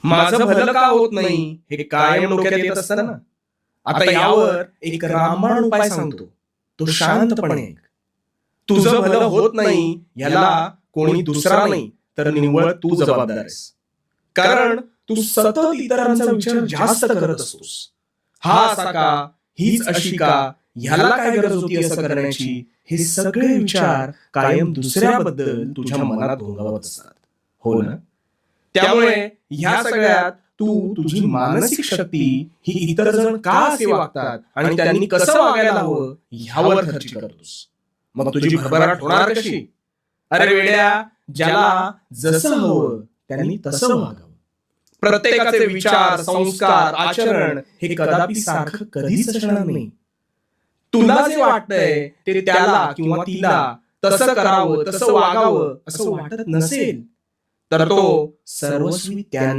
माझं भलं का होत नाही हे कायम डोक्यात येत असतं ना. आता यावर एक रामबाण उपाय सांगतो, तो शांतपणे ऐक. तुझं भलं होत नाही याला कोणी दुसरा नाही तर निव्वळ तू जबाबदार आहेस. कारण तू सतत इतरांचा विचार जास्त करत असतोस. हा असा का, हीच अशी का, ह्याला काय गरज होती असं करण्याची, हे सगळे विचार कायम दुसऱ्याबद्दल तुझ्या मनात घोंगावत असतात, हो ना? त्यामुळे ह्या सगळ्यात तू तुझी मानसिक शक्ती ही इतर जण का असे वागतात आणि त्यांनी कसं वागायला हवं ह्यावर खर्च करतोस. मग तुझी भरभराट होणार कशी? अरे वेड्या, ज्याला जसं हवं त्यांनी तसं वागावं. प्रत्येकाचे विचार, संस्कार, आचरण हे कदापि सारखं कधीच असणार नाही. तुला जे वाटतंय ते त्याला किंवा तिला तसं करावं, तसं वागावं असं वाटत नसेल तर तो सर्वस्वी त्यांचा